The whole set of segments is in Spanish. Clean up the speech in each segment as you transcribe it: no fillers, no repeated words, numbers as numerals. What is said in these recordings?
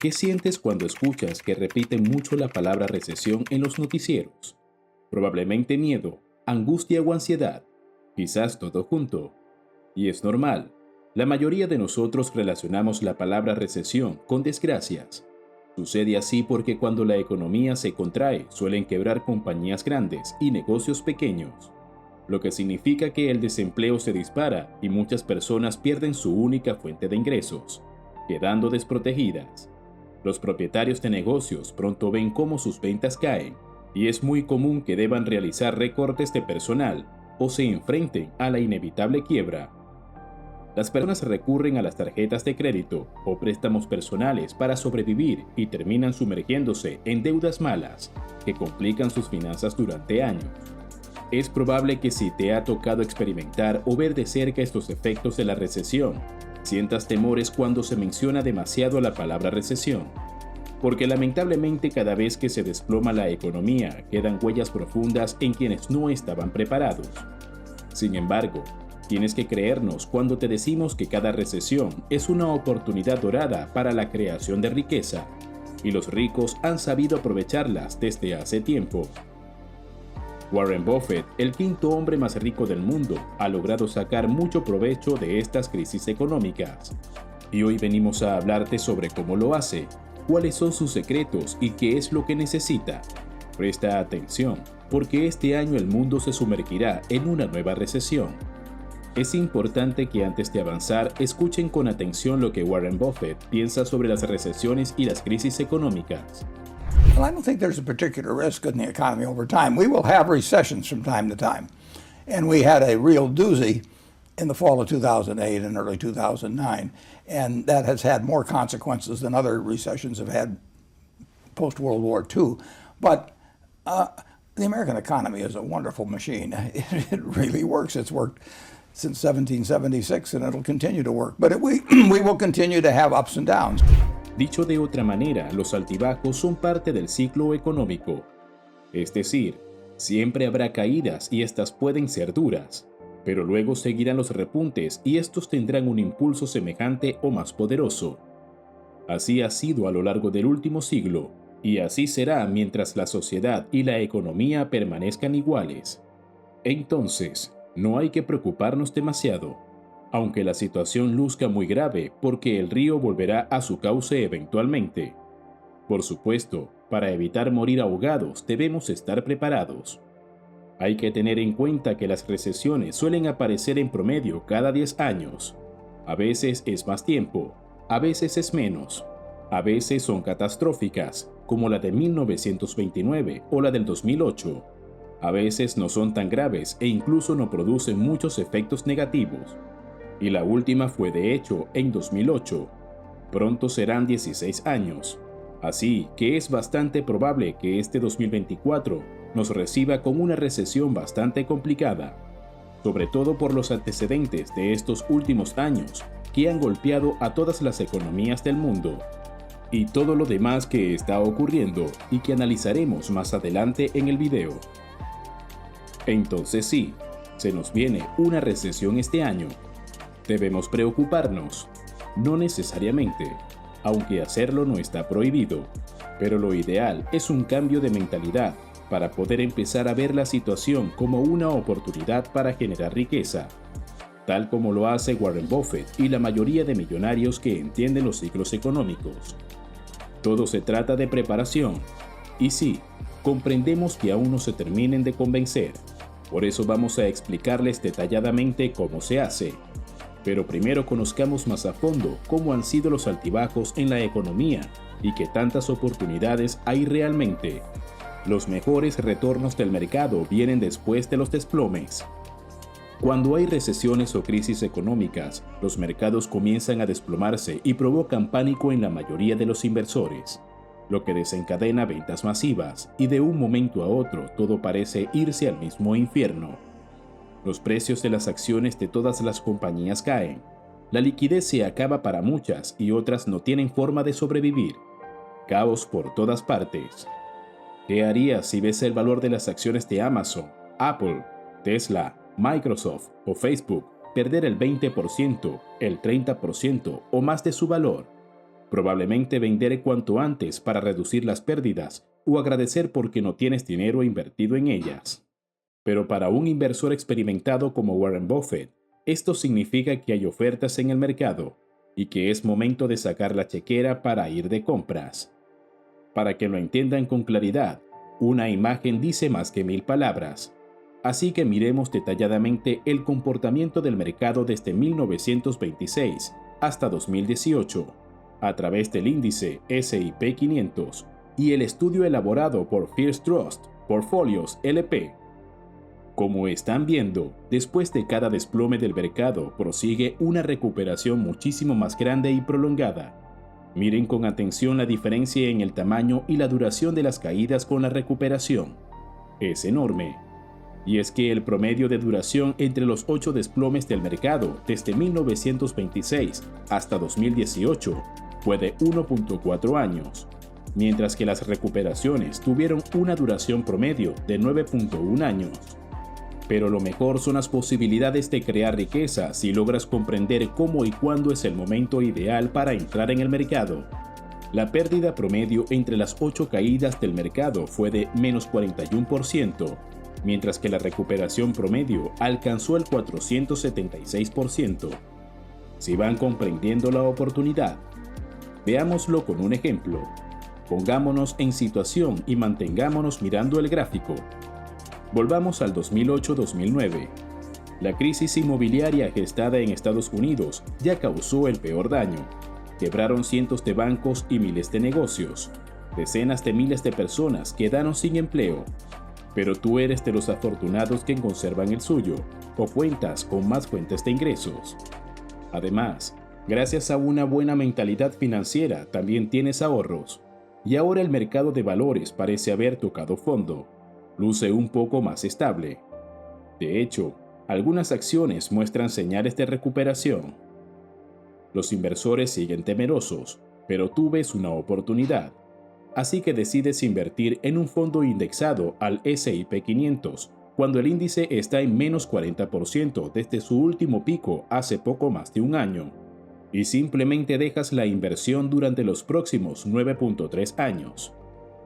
¿Qué sientes cuando escuchas que repiten mucho la palabra recesión en los noticieros? Probablemente miedo, angustia o ansiedad, quizás todo junto. Y es normal. La mayoría de nosotros relacionamos la palabra recesión con desgracias. Sucede así porque cuando la economía se contrae suelen quebrar compañías grandes y negocios pequeños, lo que significa que el desempleo se dispara y muchas personas pierden su única fuente de ingresos, quedando desprotegidas. Los propietarios de negocios pronto ven cómo sus ventas caen, y es muy común que deban realizar recortes de personal o se enfrenten a la inevitable quiebra. Las personas recurren a las tarjetas de crédito o préstamos personales para sobrevivir y terminan sumergiéndose en deudas malas que complican sus finanzas durante años. Es probable que si te ha tocado experimentar o ver de cerca estos efectos de la recesión, sientas temores cuando se menciona demasiado la palabra recesión, porque lamentablemente cada vez que se desploma la economía quedan huellas profundas en quienes no estaban preparados. Sin embargo, tienes que creernos cuando te decimos que cada recesión es una oportunidad dorada para la creación de riqueza, y los ricos han sabido aprovecharlas desde hace tiempo. Warren Buffett, el quinto hombre más rico del mundo, ha logrado sacar mucho provecho de estas crisis económicas. Y hoy venimos a hablarte sobre cómo lo hace, cuáles son sus secretos y qué es lo que necesita. Presta atención, porque este año el mundo se sumergirá en una nueva recesión. Es importante que antes de avanzar escuchen con atención lo que Warren Buffett piensa sobre las recesiones y las crisis económicas. Well, I don't think there's a particular risk in the economy over time. We will have recessions from time to time. And we had a real doozy in the fall of 2008 and early 2009. And that has had more consequences than other recessions have had post-World War II. But the American economy is a wonderful machine. It really works. It's worked since 1776 and it'll continue to work. But we will continue to have ups and downs. Dicho de otra manera, los altibajos son parte del ciclo económico. Es decir, siempre habrá caídas y estas pueden ser duras, pero luego seguirán los repuntes y estos tendrán un impulso semejante o más poderoso. Así ha sido a lo largo del último siglo, y así será mientras la sociedad y la economía permanezcan iguales. Entonces, no hay que preocuparnos demasiado, aunque la situación luzca muy grave porque el río volverá a su cauce eventualmente. Por supuesto, para evitar morir ahogados debemos estar preparados. Hay que tener en cuenta que las recesiones suelen aparecer en promedio cada 10 años. A veces es más tiempo, a veces es menos. A veces son catastróficas, como la de 1929 o la del 2008. A veces no son tan graves e incluso no producen muchos efectos negativos. Y la última fue de hecho en 2008. Pronto serán 16 años. Así que es bastante probable que este 2024 nos reciba con una recesión bastante complicada, sobre todo por los antecedentes de estos últimos años que han golpeado a todas las economías del mundo, y todo lo demás que está ocurriendo y que analizaremos más adelante en el video. Entonces sí, se nos viene una recesión este año. ¿Debemos preocuparnos? No necesariamente, aunque hacerlo no está prohibido, pero lo ideal es un cambio de mentalidad para poder empezar a ver la situación como una oportunidad para generar riqueza, tal como lo hace Warren Buffett y la mayoría de millonarios que entienden los ciclos económicos. Todo se trata de preparación, y sí, comprendemos que aún no se terminen de convencer, por eso vamos a explicarles detalladamente cómo se hace. Pero primero conozcamos más a fondo cómo han sido los altibajos en la economía y qué tantas oportunidades hay realmente. Los mejores retornos del mercado vienen después de los desplomes. Cuando hay recesiones o crisis económicas, los mercados comienzan a desplomarse y provocan pánico en la mayoría de los inversores, lo que desencadena ventas masivas y de un momento a otro todo parece irse al mismo infierno. Los precios de las acciones de todas las compañías caen. La liquidez se acaba para muchas y otras no tienen forma de sobrevivir. Caos por todas partes. ¿Qué harías si ves el valor de las acciones de Amazon, Apple, Tesla, Microsoft o Facebook perder el 20%, el 30% o más de su valor? Probablemente vender cuanto antes para reducir las pérdidas o agradecer porque no tienes dinero invertido en ellas. Pero para un inversor experimentado como Warren Buffett, esto significa que hay ofertas en el mercado y que es momento de sacar la chequera para ir de compras. Para que lo entiendan con claridad, una imagen dice más que 1000 palabras. Así que miremos detalladamente el comportamiento del mercado desde 1926 hasta 2018, a través del índice S&P 500 y el estudio elaborado por First Trust Portfolios LP. Como están viendo, después de cada desplome del mercado prosigue una recuperación muchísimo más grande y prolongada. Miren con atención la diferencia en el tamaño y la duración de las caídas con la recuperación. Es enorme. Y es que el promedio de duración entre los 8 desplomes del mercado desde 1926 hasta 2018 fue de 1.4 años, mientras que las recuperaciones tuvieron una duración promedio de 9.1 años. Pero lo mejor son las posibilidades de crear riqueza si logras comprender cómo y cuándo es el momento ideal para entrar en el mercado. La pérdida promedio entre las 8 caídas del mercado fue de menos 41%, mientras que la recuperación promedio alcanzó el 476%. Si van comprendiendo la oportunidad, veámoslo con un ejemplo. Pongámonos en situación y mantengámonos mirando el gráfico. Volvamos al 2008-2009. La crisis inmobiliaria gestada en Estados Unidos ya causó el peor daño. Quebraron cientos de bancos y miles de negocios. Decenas de miles de personas quedaron sin empleo. Pero tú eres de los afortunados que conservan el suyo, o cuentas con más fuentes de ingresos. Además, gracias a una buena mentalidad financiera también tienes ahorros. Y ahora el mercado de valores parece haber tocado fondo. Luce un poco más estable. De hecho, algunas acciones muestran señales de recuperación. Los inversores siguen temerosos, pero tú ves una oportunidad. Así que decides invertir en un fondo indexado al S&P 500 cuando el índice está en menos 40% desde su último pico hace poco más de un año. Y simplemente dejas la inversión durante los próximos 9.3 años.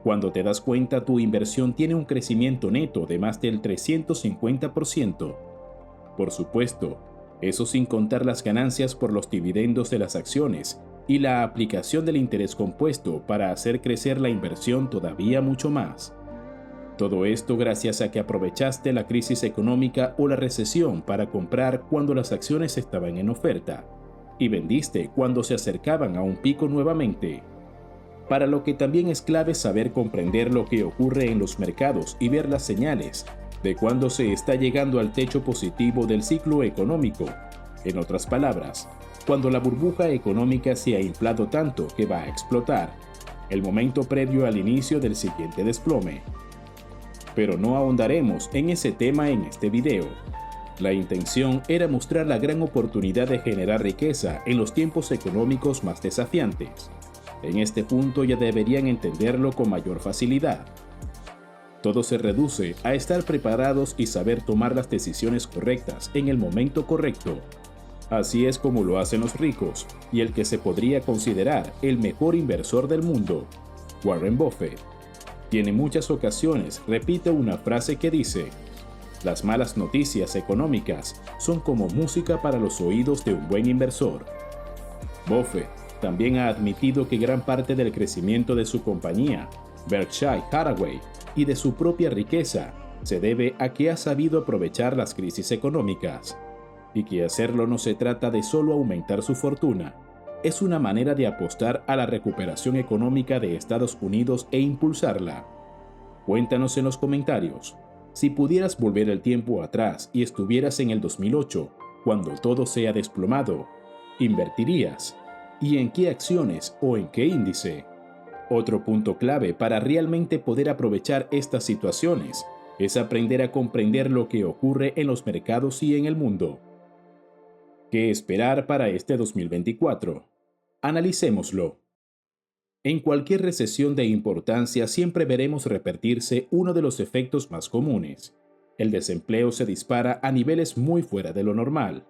Cuando te das cuenta, tu inversión tiene un crecimiento neto de más del 350%. Por supuesto, eso sin contar las ganancias por los dividendos de las acciones y la aplicación del interés compuesto para hacer crecer la inversión todavía mucho más. Todo esto gracias a que aprovechaste la crisis económica o la recesión para comprar cuando las acciones estaban en oferta y vendiste cuando se acercaban a un pico nuevamente. Para lo que también es clave saber comprender lo que ocurre en los mercados y ver las señales de cuando se está llegando al techo positivo del ciclo económico. En otras palabras, cuando la burbuja económica se ha inflado tanto que va a explotar, el momento previo al inicio del siguiente desplome. Pero no ahondaremos en ese tema en este video. La intención era mostrar la gran oportunidad de generar riqueza en los tiempos económicos más desafiantes. En este punto ya deberían entenderlo con mayor facilidad. Todo se reduce a estar preparados y saber tomar las decisiones correctas en el momento correcto. Así es como lo hacen los ricos y el que se podría considerar el mejor inversor del mundo, Warren Buffett. Y en muchas ocasiones repite una frase que dice: las malas noticias económicas son como música para los oídos de un buen inversor. Buffett también ha admitido que gran parte del crecimiento de su compañía, Berkshire Hathaway, y de su propia riqueza se debe a que ha sabido aprovechar las crisis económicas, y que hacerlo no se trata de solo aumentar su fortuna, es una manera de apostar a la recuperación económica de Estados Unidos e impulsarla. Cuéntanos en los comentarios, si pudieras volver el tiempo atrás y estuvieras en el 2008, cuando todo se ha desplomado, ¿invertirías? ¿Y en qué acciones o en qué índice? Otro punto clave para realmente poder aprovechar estas situaciones es aprender a comprender lo que ocurre en los mercados y en el mundo. ¿Qué esperar para este 2024? Analicémoslo. En cualquier recesión de importancia siempre veremos repetirse uno de los efectos más comunes. El desempleo se dispara a niveles muy fuera de lo normal.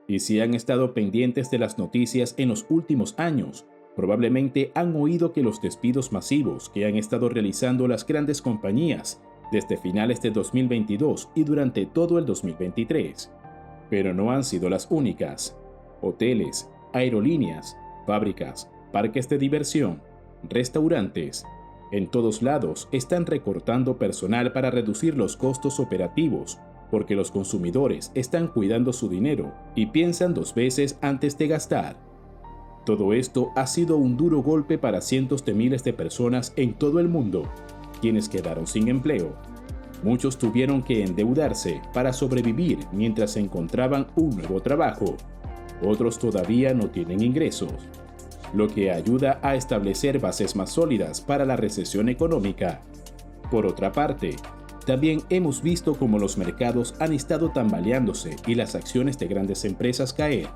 Y si han estado pendientes de las noticias en los últimos años, probablemente han oído que los despidos masivos que han estado realizando las grandes compañías desde finales de 2022 y durante todo el 2023. Pero no han sido las únicas. Hoteles, aerolíneas, fábricas, parques de diversión, restaurantes, en todos lados están recortando personal para reducir los costos operativos, porque los consumidores están cuidando su dinero y piensan 2 veces antes de gastar. Todo esto ha sido un duro golpe para cientos de miles de personas en todo el mundo, quienes quedaron sin empleo. Muchos tuvieron que endeudarse para sobrevivir mientras encontraban un nuevo trabajo. Otros todavía no tienen ingresos, lo que ayuda a establecer bases más sólidas para la recesión económica. Por otra parte, también hemos visto cómo los mercados han estado tambaleándose y las acciones de grandes empresas caer.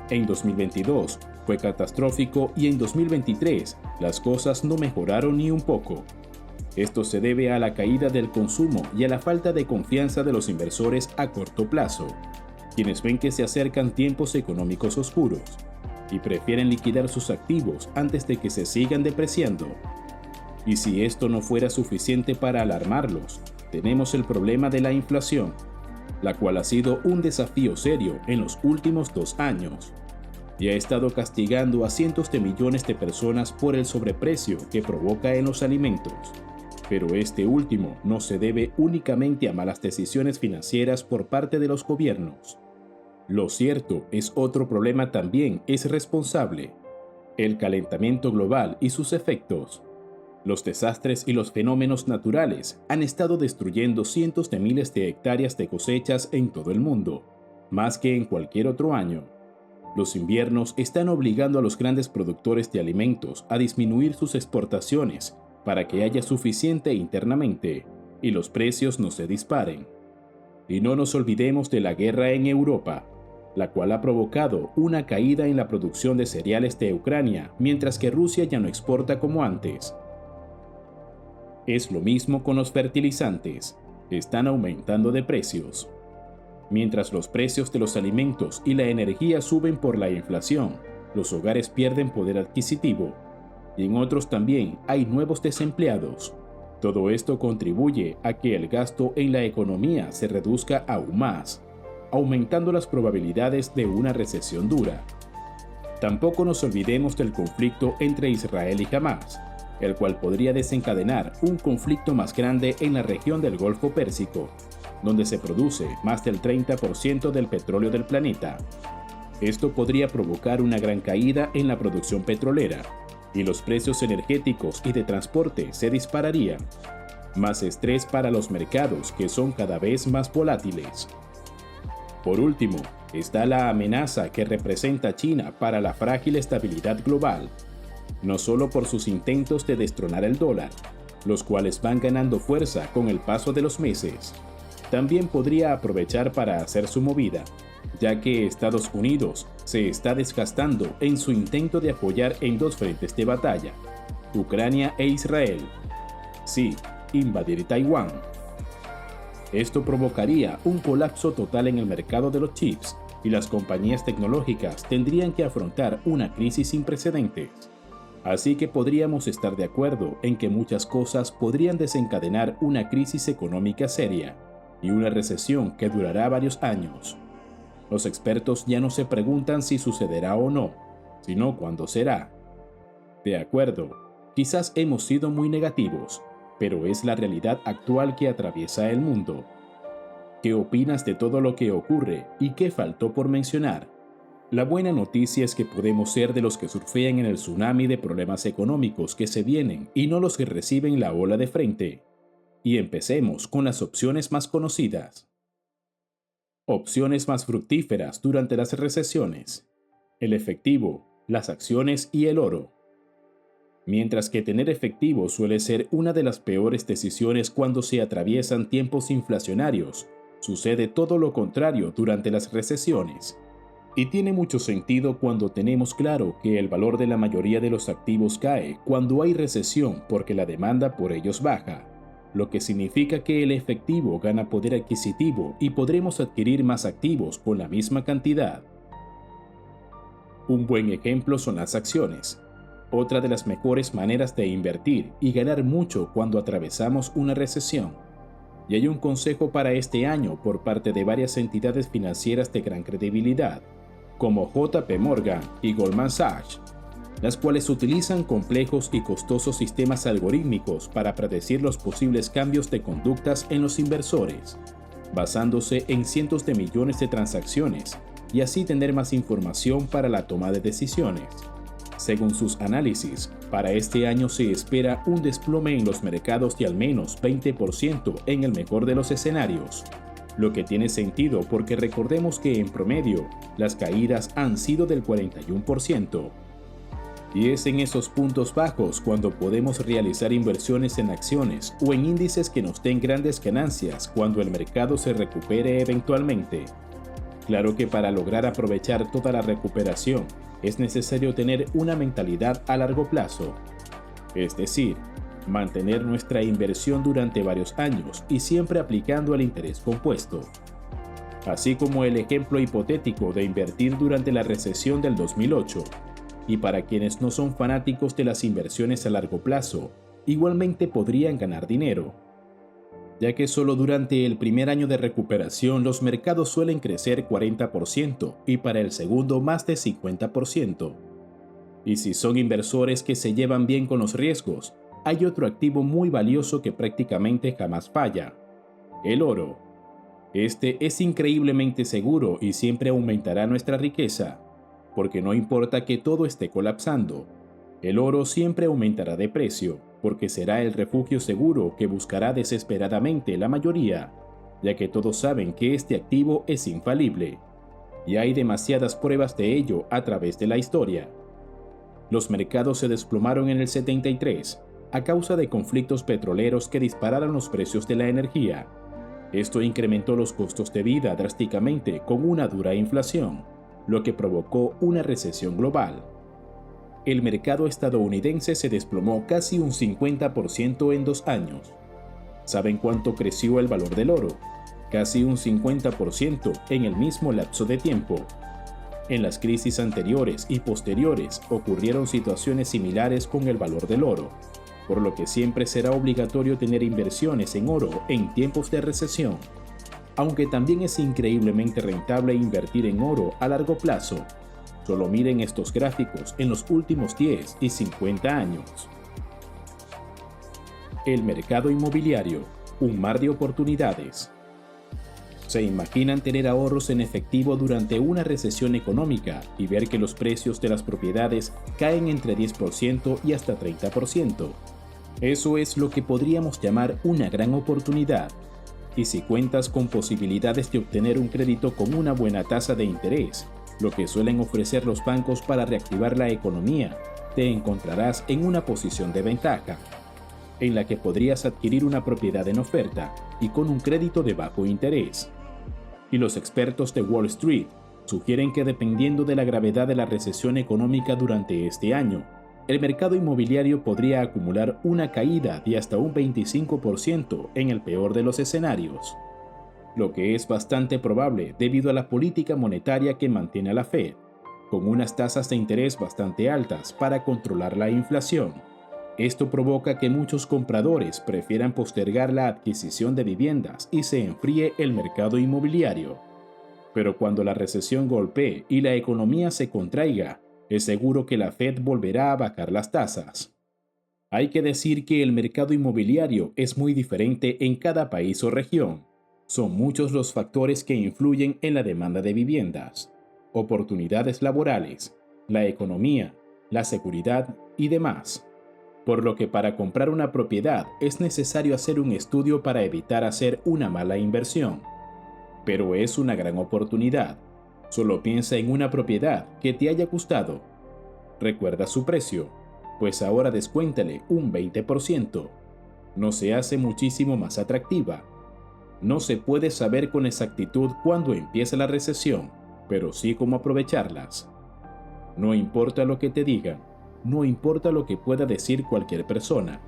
En 2022 fue catastrófico y en 2023 las cosas no mejoraron ni un poco. Esto se debe a la caída del consumo y a la falta de confianza de los inversores a corto plazo, quienes ven que se acercan tiempos económicos oscuros y prefieren liquidar sus activos antes de que se sigan depreciando. Y si esto no fuera suficiente para alarmarlos, tenemos el problema de la inflación, la cual ha sido un desafío serio en los últimos 2 años y ha estado castigando a cientos de millones de personas por el sobreprecio que provoca en los alimentos. Pero este último no se debe únicamente a malas decisiones financieras por parte de los gobiernos. Lo cierto es otro problema también es responsable: el calentamiento global y sus efectos. Los desastres y los fenómenos naturales han estado destruyendo cientos de miles de hectáreas de cosechas en todo el mundo, más que en cualquier otro año. Los inviernos están obligando a los grandes productores de alimentos a disminuir sus exportaciones para que haya suficiente internamente y los precios no se disparen. Y no nos olvidemos de la guerra en Europa, la cual ha provocado una caída en la producción de cereales de Ucrania, mientras que Rusia ya no exporta como antes. Es lo mismo con los fertilizantes, están aumentando de precios. Mientras los precios de los alimentos y la energía suben por la inflación, los hogares pierden poder adquisitivo, y en otros también hay nuevos desempleados. Todo esto contribuye a que el gasto en la economía se reduzca aún más, aumentando las probabilidades de una recesión dura. Tampoco nos olvidemos del conflicto entre Israel y Hamás, el cual podría desencadenar un conflicto más grande en la región del Golfo Pérsico, donde se produce más del 30% del petróleo del planeta. Esto podría provocar una gran caída en la producción petrolera, y los precios energéticos y de transporte se dispararían. Más estrés para los mercados, que son cada vez más volátiles. Por último, está la amenaza que representa China para la frágil estabilidad global, no solo por sus intentos de destronar el dólar, los cuales van ganando fuerza con el paso de los meses. También podría aprovechar para hacer su movida, ya que Estados Unidos se está desgastando en su intento de apoyar en 2 frentes de batalla, Ucrania e Israel. Sí, invadir Taiwán. Esto provocaría un colapso total en el mercado de los chips y las compañías tecnológicas tendrían que afrontar una crisis sin precedentes. Así que podríamos estar de acuerdo en que muchas cosas podrían desencadenar una crisis económica seria y una recesión que durará varios años. Los expertos ya no se preguntan si sucederá o no, sino cuándo será. De acuerdo, quizás hemos sido muy negativos, pero es la realidad actual que atraviesa el mundo. ¿Qué opinas de todo lo que ocurre y qué faltó por mencionar? La buena noticia es que podemos ser de los que surfean en el tsunami de problemas económicos que se vienen y no los que reciben la ola de frente. Y empecemos con las opciones más conocidas. Opciones más fructíferas durante las recesiones: el efectivo, las acciones y el oro. Mientras que tener efectivo suele ser una de las peores decisiones cuando se atraviesan tiempos inflacionarios, sucede todo lo contrario durante las recesiones. Y tiene mucho sentido cuando tenemos claro que el valor de la mayoría de los activos cae cuando hay recesión porque la demanda por ellos baja, lo que significa que el efectivo gana poder adquisitivo y podremos adquirir más activos con la misma cantidad. Un buen ejemplo son las acciones, otra de las mejores maneras de invertir y ganar mucho cuando atravesamos una recesión. Y hay un consejo para este año por parte de varias entidades financieras de gran credibilidad, como JP Morgan y Goldman Sachs, las cuales utilizan complejos y costosos sistemas algorítmicos para predecir los posibles cambios de conductas en los inversores, basándose en cientos de millones de transacciones y así tener más información para la toma de decisiones. Según sus análisis, para este año se espera un desplome en los mercados de al menos 20% en el mejor de los escenarios, lo que tiene sentido porque recordemos que en promedio las caídas han sido del 41%. Y es en esos puntos bajos cuando podemos realizar inversiones en acciones o en índices que nos den grandes ganancias cuando el mercado se recupere eventualmente. Claro que para lograr aprovechar toda la recuperación es necesario tener una mentalidad a largo plazo, es decir, mantener nuestra inversión durante varios años y siempre aplicando el interés compuesto. Así como el ejemplo hipotético de invertir durante la recesión del 2008, y para quienes no son fanáticos de las inversiones a largo plazo, igualmente podrían ganar dinero, ya que solo durante el primer año de recuperación los mercados suelen crecer 40% y para el segundo más de 50%. Y si son inversores que se llevan bien con los riesgos, hay otro activo muy valioso que prácticamente jamás falla: el oro. Este es increíblemente seguro y siempre aumentará nuestra riqueza, porque no importa que todo esté colapsando, el oro siempre aumentará de precio, porque será el refugio seguro que buscará desesperadamente la mayoría, ya que todos saben que este activo es infalible, y hay demasiadas pruebas de ello a través de la historia. Los mercados se desplomaron en el 73 a causa de conflictos petroleros que dispararon los precios de la energía. Esto incrementó los costos de vida drásticamente con una dura inflación, lo que provocó una recesión global. El mercado estadounidense se desplomó casi un 50% en 2 años. ¿Saben cuánto creció el valor del oro? Casi un 50% en el mismo lapso de tiempo. En las crisis anteriores y posteriores ocurrieron situaciones similares con el valor del oro, por lo que siempre será obligatorio tener inversiones en oro en tiempos de recesión. Aunque también es increíblemente rentable invertir en oro a largo plazo. Solo miren estos gráficos en los últimos 10 y 50 años. El mercado inmobiliario, un mar de oportunidades. ¿Se imaginan tener ahorros en efectivo durante una recesión económica y ver que los precios de las propiedades caen entre 10% y hasta 30%? Eso es lo que podríamos llamar una gran oportunidad. Y si cuentas con posibilidades de obtener un crédito con una buena tasa de interés, lo que suelen ofrecer los bancos para reactivar la economía, te encontrarás en una posición de ventaja, en la que podrías adquirir una propiedad en oferta y con un crédito de bajo interés. Y los expertos de Wall Street sugieren que dependiendo de la gravedad de la recesión económica durante este año, el mercado inmobiliario podría acumular una caída de hasta un 25% en el peor de los escenarios, lo que es bastante probable debido a la política monetaria que mantiene la Fed, con unas tasas de interés bastante altas para controlar la inflación. Esto provoca que muchos compradores prefieran postergar la adquisición de viviendas y se enfríe el mercado inmobiliario. Pero cuando la recesión golpee y la economía se contraiga, es seguro que la Fed volverá a bajar las tasas. Hay que decir que el mercado inmobiliario es muy diferente en cada país o región. Son muchos los factores que influyen en la demanda de viviendas, oportunidades laborales, la economía, la seguridad y demás. Por lo que para comprar una propiedad es necesario hacer un estudio para evitar hacer una mala inversión. Pero es una gran oportunidad. Solo piensa en una propiedad que te haya gustado. Recuerda su precio, pues ahora descuéntale un 20%. No se hace muchísimo más atractiva. No se puede saber con exactitud cuándo empieza la recesión, pero sí cómo aprovecharlas. No importa lo que te digan, no importa lo que pueda decir cualquier persona.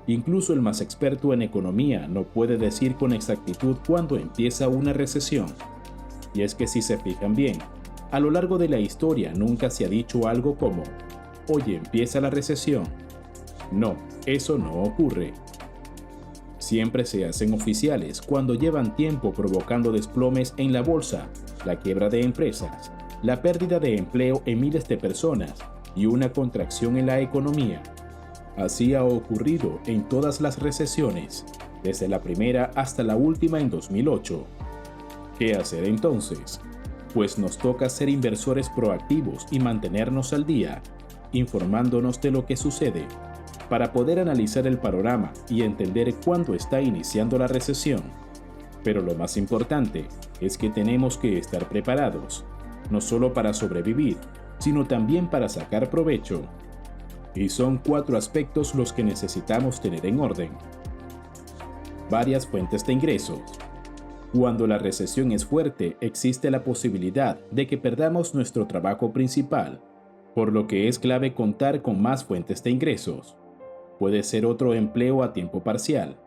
Incluso el más experto en economía no puede decir con exactitud cuándo empieza una recesión. Y es que si se fijan bien, A lo largo de la historia nunca se ha dicho algo como, oye, empieza la recesión. No, eso no ocurre. Siempre se hacen oficiales cuando llevan tiempo provocando desplomes en la bolsa, la quiebra de empresas, la pérdida de empleo en miles de personas y una contracción en la economía. Así ha ocurrido en todas las recesiones, desde la primera hasta la última en 2008. ¿Qué hacer entonces? Pues nos toca ser inversores proactivos y mantenernos al día, informándonos de lo que sucede, para poder analizar el panorama y entender cuándo está iniciando la recesión. Pero lo más importante es que tenemos que estar preparados, no solo para sobrevivir, sino también para sacar provecho. Y son 4 aspectos los que necesitamos tener en orden. Varias fuentes de ingresos. Cuando la recesión es fuerte, existe la posibilidad de que perdamos nuestro trabajo principal, por lo que es clave contar con más fuentes de ingresos. Puede ser otro empleo a tiempo parcial.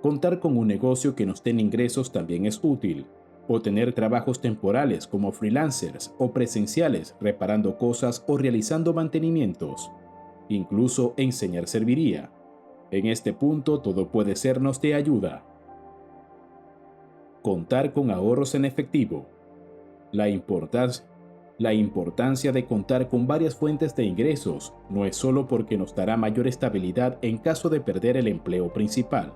Contar con un negocio que nos den ingresos también es útil, o tener trabajos temporales como freelancers o presenciales reparando cosas o realizando mantenimientos. Incluso enseñar serviría. En este punto todo puede sernos de ayuda. Contar con ahorros en efectivo. La importancia de contar con varias fuentes de ingresos no es solo porque nos dará mayor estabilidad en caso de perder el empleo principal.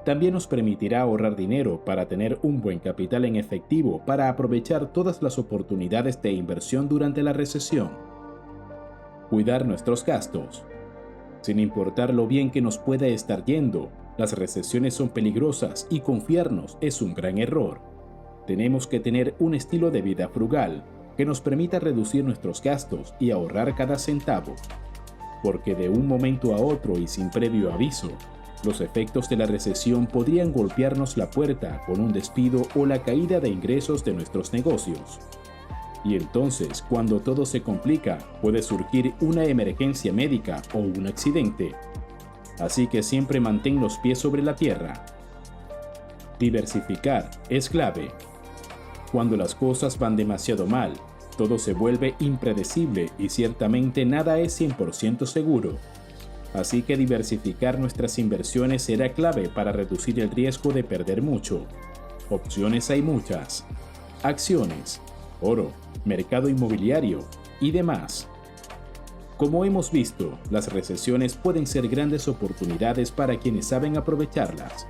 También nos permitirá ahorrar dinero para tener un buen capital en efectivo para aprovechar todas las oportunidades de inversión durante la recesión. Cuidar nuestros gastos. Sin importar lo bien que nos pueda estar yendo, las recesiones son peligrosas y confiarnos es un gran error. Tenemos que tener un estilo de vida frugal que nos permita reducir nuestros gastos y ahorrar cada centavo. Porque de un momento a otro y sin previo aviso, los efectos de la recesión podrían golpearnos la puerta con un despido o la caída de ingresos de nuestros negocios. Y entonces, cuando todo se complica, puede surgir una emergencia médica o un accidente. Así que siempre mantén los pies sobre la tierra. Diversificar es clave. Cuando las cosas van demasiado mal, todo se vuelve impredecible y ciertamente nada es 100% seguro. Así que diversificar nuestras inversiones será clave para reducir el riesgo de perder mucho. Opciones hay muchas. Acciones, oro, mercado inmobiliario y demás. Como hemos visto, las recesiones pueden ser grandes oportunidades para quienes saben aprovecharlas.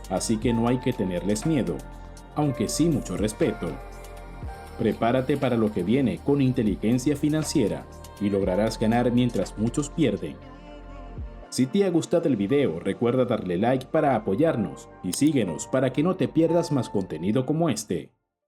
Así que no hay que tenerles miedo, aunque sí mucho respeto. Prepárate para lo que viene con inteligencia financiera y lograrás ganar mientras muchos pierden. Si te ha gustado el video, recuerda darle like para apoyarnos y síguenos para que no te pierdas más contenido como este.